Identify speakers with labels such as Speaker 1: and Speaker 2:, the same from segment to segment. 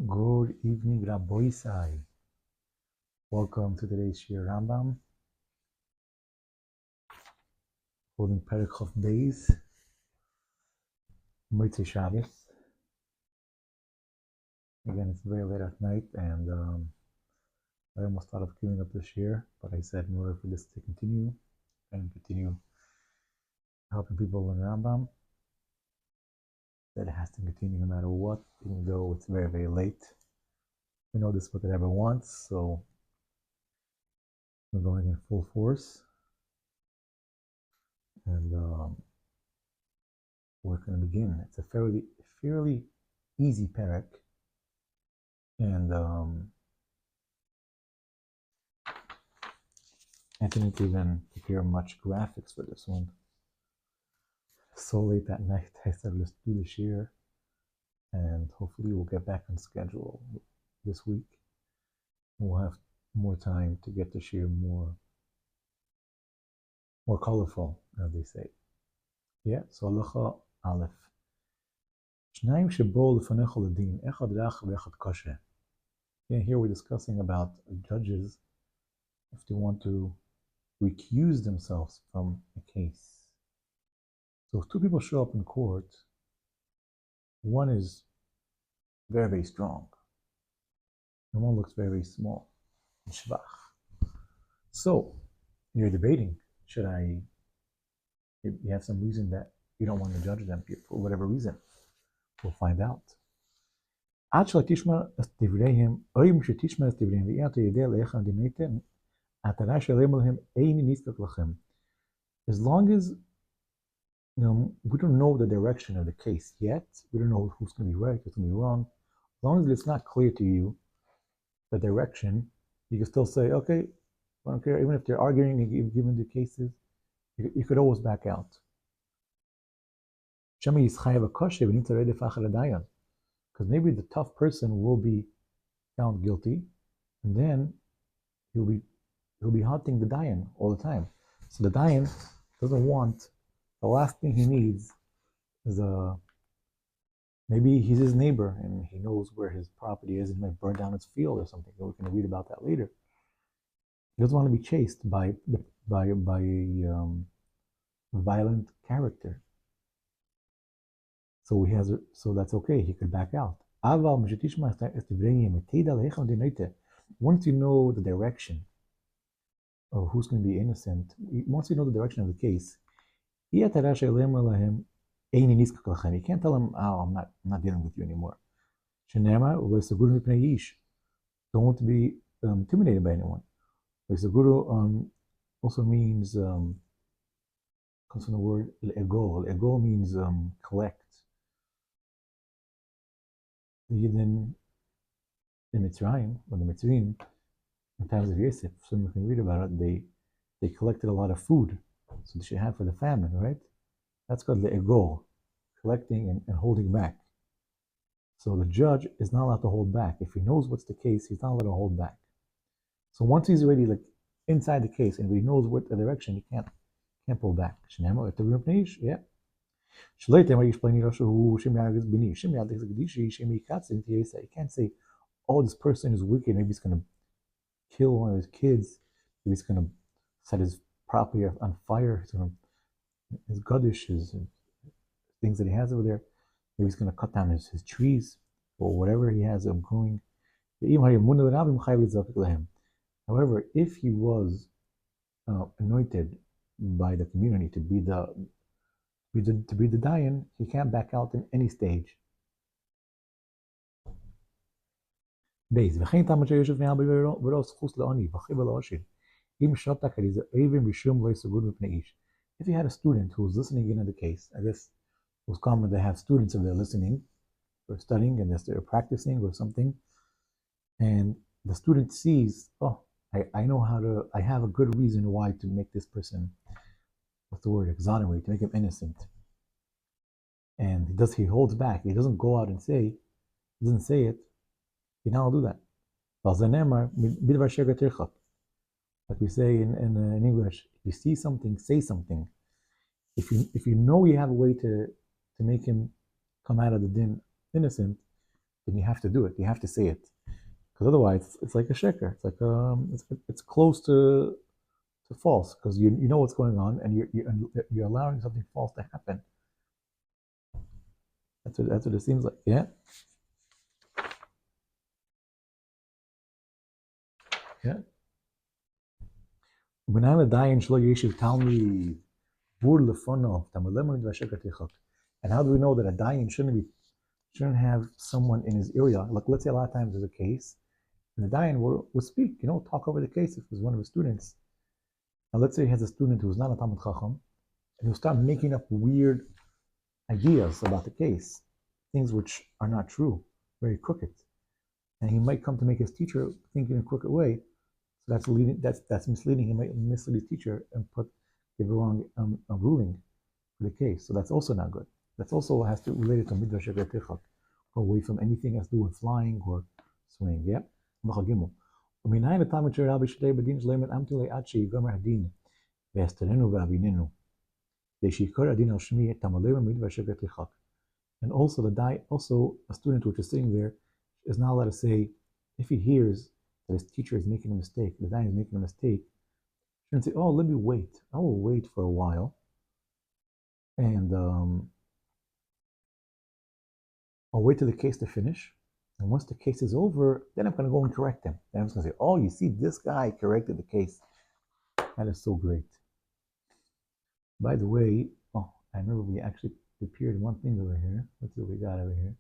Speaker 1: Good evening, Rabboisai. Welcome to today's Shir Rambam, holding Perek Chof Beis, Motzei Shabbos. Again, it's very late at night, and I almost thought of queuing up this year, but I said in order for this to continue and continue helping people learn Rambam, that it has to continue no matter what, even though it's very, very late. We know this book it ever wants, so we're going in full force. And we're going to begin. It's a fairly easy perek, and I didn't even prepare much graphics for this one. So late that night, I said let's do this year, and hopefully we'll get back on schedule this week. We'll have more time to get the shir more colorful, as they say. Yeah, so halacha aleph. Shnayim shebo lefanecha ledin, echad rach ve'echad kosher. Here we're discussing about judges if they want to recuse themselves from a case. So if two people show up in court, one is very, very strong, and one looks very, very small and shvach. So you're debating, you have some reason that you don't want to judge them for whatever reason. We'll find out. As long as we don't know the direction of the case yet, we don't know who's going to be right, who's going to be wrong. As long as it's not clear to you the direction, you can still say, okay, I don't care. Even if they're arguing, given the cases, you could always back out. Because maybe the tough person will be found guilty, and then he'll be hunting the dayan all the time. So the dayan doesn't want, the last thing he needs is maybe he's his neighbor and he knows where his property is and might burn down his field or something. We're going to read about that later. He doesn't want to be chased by a violent character. So that's okay. He could back out. Once you know the direction of who's going to be innocent, once you know the direction of the case, you can't tell him, "Oh, I'm not dealing with you anymore." Don't be intimidated by anyone. Also means comes from the word le'egol. Le'egol means collect. The Yidden in Mitzrayim, or the Mitzrayim, in times of Yosef, so you can read about it, they collected a lot of food, so they should have for the famine, right? That's called le'egol, collecting and holding back. So the judge is not allowed to hold back. If he knows what's the case, he's not allowed to hold back. So once he's already inside the case and he knows what the direction, he can't pull back. Yeah. You can't say, oh, this person is wicked, maybe he's going to kill one of his kids, maybe he's going to set his property on fire, his gadish, his things that he has over there, maybe he's going to cut down his trees, or whatever he has growing. However, if he was anointed by the community to be the dayan, he can't back out in any stage. If you had a student who was listening in on the case, I guess it was common to have students if they're listening or studying and they're practicing or something, and the student sees, oh, I know I have a good reason why to make this person, what's the word, exonerate, to make him innocent. And he holds back. He doesn't go out and say it. He now do that. Like we say in English, if you see something, say something. If you know you have a way to make him come out of the din innocent, then you have to do it. You have to say it, because otherwise it's like a sheker. It's like it's close to false, because you know what's going on, and you're allowing something false to happen. That's what it seems like. Yeah. Yeah. And how do we know that a dayan shouldn't have someone in his area? Like, let's say a lot of times there's a case, and the dayan will speak, talk over the case if it's one of his students. Now, let's say he has a student who's not a Talmud Chacham, and he'll start making up weird ideas about the case, things which are not true, very crooked, and he might come to make his teacher think in a crooked way. So that's misleading. He might mislead his teacher and give a wrong ruling for the case. So that's also not good. That's also has to relate to midrash go away from anything has to do with flying or swaying. Yeah. And also a student which is sitting there is not allowed to say, if he hears that his teacher is making a mistake, the dayan is making a mistake, shouldn't say, oh, let me wait. I will wait for a while, and I'll wait till the case to finish. And once the case is over, then I'm going to go and correct him. Then I'm just going to say, oh, you see, this guy corrected the case. That is so great. By the way, I remember we actually prepared one thing over here. Let's see what we got over here.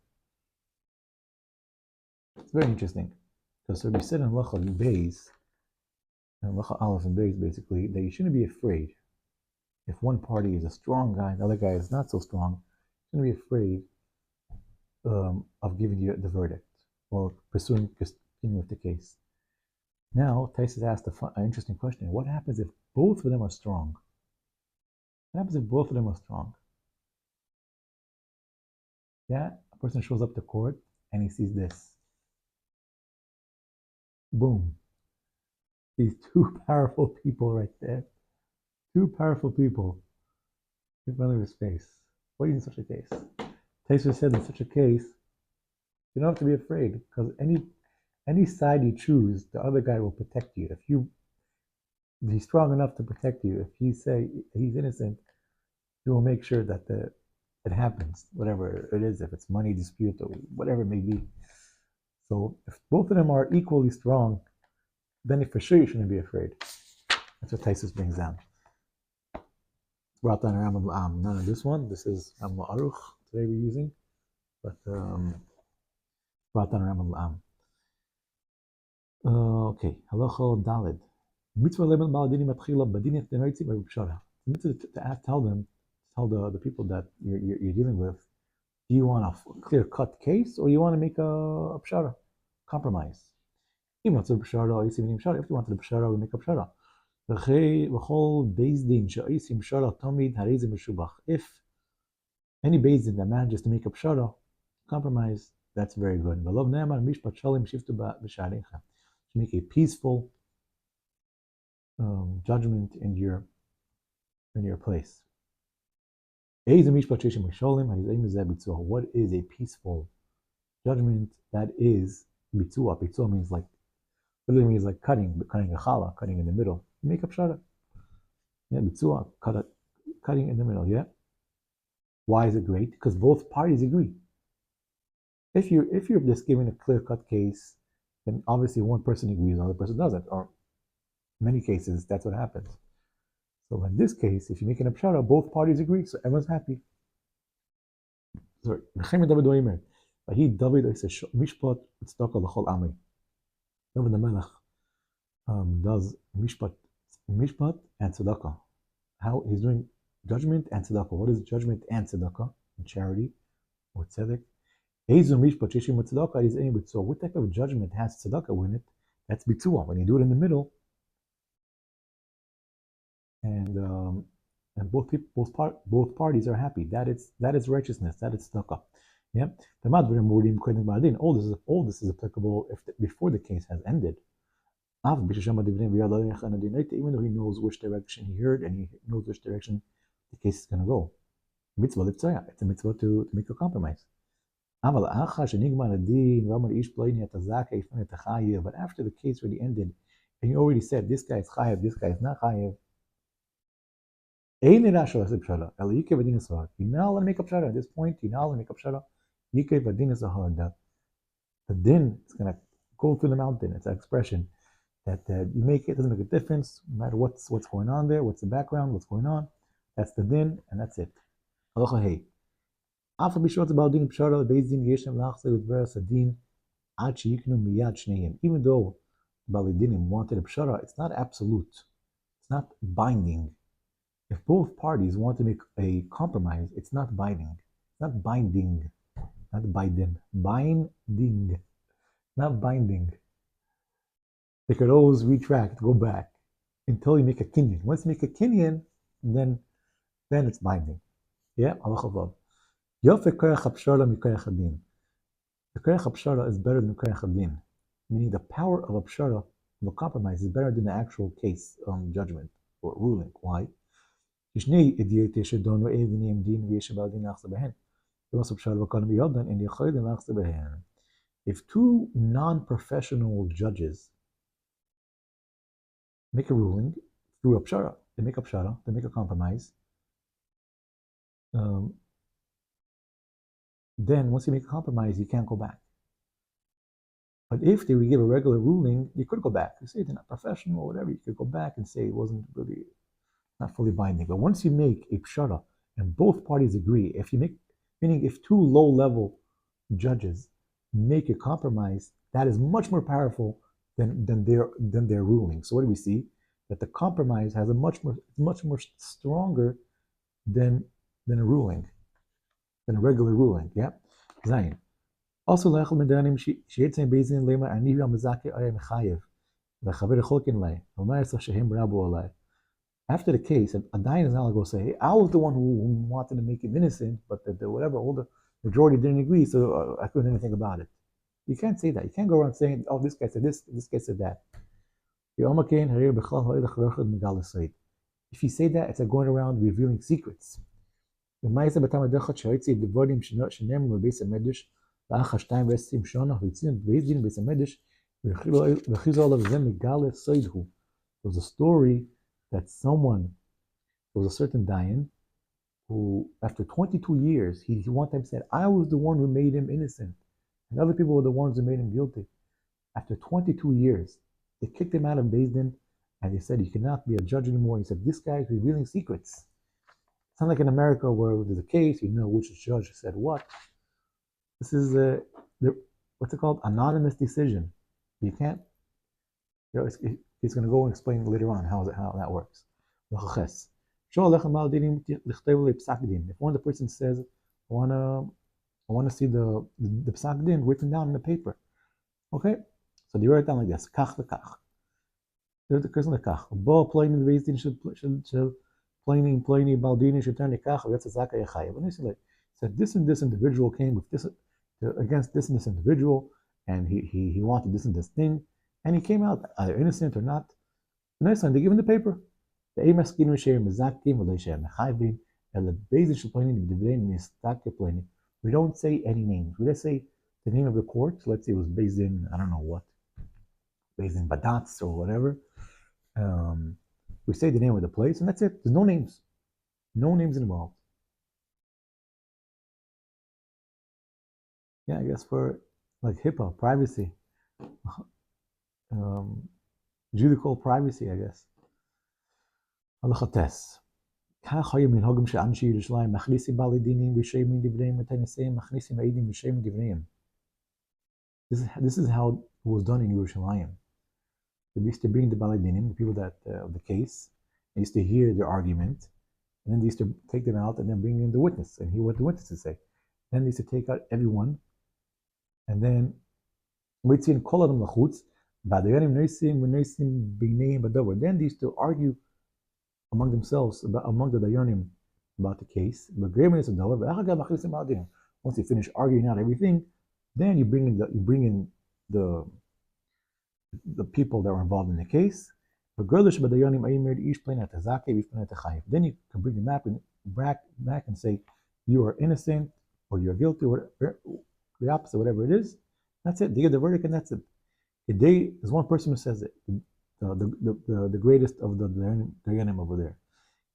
Speaker 1: It's very interesting, because we said in Lacha Beis, and Lacha Aleph and Beis, basically, that you shouldn't be afraid. If one party is a strong guy, the other guy is not so strong, you shouldn't be afraid of giving you the verdict or continuing with the case. Now, Taisus asked an interesting question. What happens if both of them are strong? What happens if both of them are strong? Yeah, a person shows up to court and he sees this. Boom. These two powerful people right there. Two powerful people in front of his face. What do you do in such a case? Taisus said in such a case, you don't have to be afraid, because any side you choose, the other guy will protect you. If he's strong enough to protect you, if he say he's innocent, he will make sure that it happens, whatever it is, if it's money dispute or whatever it may be. So if both of them are equally strong, then for sure you shouldn't be afraid. That's what Taisus brings down. It's brought down Rambam. None of this one. This is Rambam Aruch today we're using, but brought down Rambam. Okay, halacha dalid. Mitzvah lebel baladini matchila badini tenoitzi b'rubshara. Mitzvah to tell the people that you're dealing with, do you want a clear-cut case or you want to make a pshara, compromise? If you want the pshara, we make a pshara. If any beis din that manages to make a pshara, compromise, that's very good. To make a peaceful judgment in your place. What is a peaceful judgment? That is bitzua. Bitzua literally means like cutting a challah, cutting in the middle. You make a pshara. Yeah, bitzua, cutting in the middle. Yeah. Why is it great? Because both parties agree. If you're just giving a clear-cut case, then obviously one person agrees, the other person doesn't. Or in many cases, that's what happens. So in this case, if you're making a pshara, both parties agree, so everyone's happy. Sorry. David says, Mishpat tzedakah l'chol amei. David the Melech does mishpat and tzedakah. How he's doing judgment and tzedakah. What is judgment and tzedakah? In charity or tzedek. What type of judgment has tzedakah in it? That's bitzua. When you do it in the middle, and both parties are happy. That is righteousness. That is tzedakah. Yeah. All this is applicable before the case has ended. Even though he knows which direction he heard and he knows which direction the case is going to go. It's a mitzvah to make a compromise. But after the case already ended, and you already said this guy is chayev, this guy is not chayev, you now let me make up shara. At this point, you now let me make up shara. The din is going to go through the mountain. It's an expression that you make it, doesn't make a difference, no matter what's going on there, what's the background, what's going on. That's the din, and that's it. Halacha hey. After bishvat about din pshara, beis din yeshem lachse with veras adin ad sheyiknu miyad shneim. Even though Balidinim wanted a pshara, it's not absolute. It's not binding. If both parties want to make a compromise, it's not binding. It's not binding. Not binding. Binding. Not binding. They could always retract, go back, until you make a kinyan. Once you make a kinyan, then it's binding. Yeah? Allah Chavav. Yofek koyach hapshara mikoyach hadin. The koyach hapshara is better than koyach hadin. Meaning the power of a pshara, of a compromise, is better than the actual case, judgment, or ruling. Why? If two non-professional judges make a ruling through a pshara, they make a compromise, then once you make a compromise, you can't go back. But if they would give a regular ruling, you could go back. You say they're not professional or whatever, you could go back and say it wasn't really, not fully binding. But once you make a pshara and both parties agree, meaning if two low-level judges make a compromise, that is much more powerful than their ruling. So what do we see? That the compromise has a much more stronger than a ruling, than a regular ruling. Yeah, Zayin. Also, after the case, a dayan is not going to say, hey, I was the one who wanted to make him innocent, but all the majority didn't agree, so I couldn't do anything about it. You can't say that. You can't go around saying, oh, this guy said this guy said that. If you say that, it's like going around revealing secrets. There was a story that there was a certain dayan who, after 22 years, he one time said, I was the one who made him innocent, and other people were the ones who made him guilty. After 22 years, they kicked him out of Beis Din, and they said, you cannot be a judge anymore. He said, this guy is revealing secrets. It's not like in America where there's a case, you know which judge said what. This is what's it called? Anonymous decision. You can't. He's going to go and explain later on how that works. If one of the person says, I want to see the psak din written down in the paper. Okay, so they write it down like this: kach v'kach. There's the person lekach. Bo ploini beis din shel ploini baldini should turn lekach or yatzazaka yachayev. And they said this and this individual came with this against this and this individual, and he wanted this and this thing, and he came out either innocent or not. The next time they give him the paper. We don't say any names. We just say the name of the court. So let's say it was based in, I don't know what, based in Badatz or whatever. We say the name of the place, and that's it. There's no names. No names involved. Yeah, I guess for like HIPAA, privacy. Judicial privacy, I guess. הלכה טס. כך היו מנהוגם של אנשי ירושלים, מכניסים בעלי דינים בשם מדבריהם ותנסיהם, מכניסים העדים בשם מדבריהם. This is how it was done in Yerushalayim. They used to bring the Balei Dinim, the people that of the case, they used to hear their argument, and then they used to take them out and then bring in the witness and hear what the witnesses say. Then they used to take out everyone, and then then they used to argue among themselves, among the Dayanim, about the case. Once they finish arguing out everything, then you bring in the people that were involved in the case. Then you can bring them back and say you are innocent or you're guilty, or the opposite, whatever it is. That's it. They give the verdict, and that's it. They, there's one person who says it, the greatest of the Dayanim over there.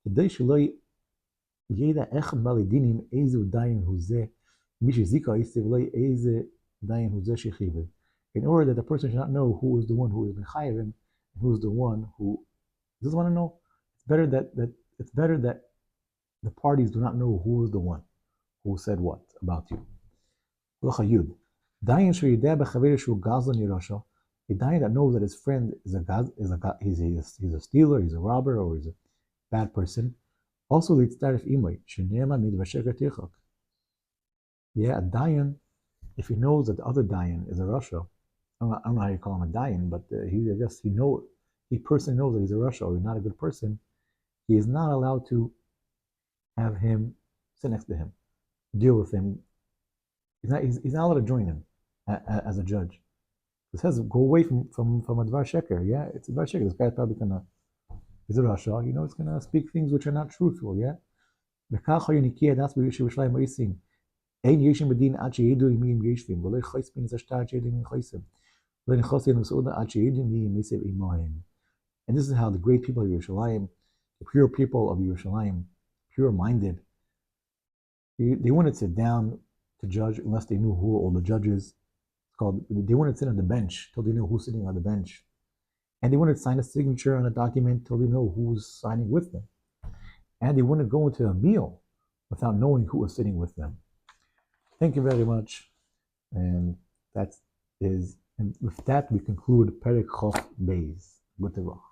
Speaker 1: כדי שלא ידע איך בא לדינים איזה דיין הוא זה, מי שהזיק האיסי ולא איזה דיין הוא זה שחייב. In order that the person should not know who is the one who is mechayev him, and who is the one who doesn't want to know. It's better that the parties do not know who is the one who said what about you. L'chayud, dayan sheyideh b'chaver shu gazlan yirasha, a dayan that knows that his friend is he's a stealer, he's a robber, or he's a bad person. Also leads to imoy shenema mid v'sheker tichak. Yeah, a dayan, if he knows that the other dayan is a rasha, I don't know how you call him a dayan, but he personally knows that he's a rasha or he's not a good person. He is not allowed to have him sit next to him, deal with him. He's not allowed to join him as a judge. It says go away from a dvar sheker. Yeah, it's a dvar sheker. This guy's probably he's a rasha. He's gonna speak things which are not truthful. Yeah. That's what Yerushalayim is saying. Ein yeshim b'din ad sheyedu imim yeshvim, v'lo yichos bin zashtar sheyedu imim chosim, v'lo yichos yenu su'uda ad sheyedu imim yisev imohem. And this is how the great people of Yerushalayim, the pure people of Yerushalayim, pure-minded, they wouldn't sit down to judge unless they knew who all the judges. They wouldn't sit on the bench till they knew who's sitting on the bench. And they wouldn't sign a signature on a document till they know who's signing with them. And they wouldn't go into a meal without knowing who was sitting with them. Thank you very much. And with that we conclude Perek Chof Beis. Good luck.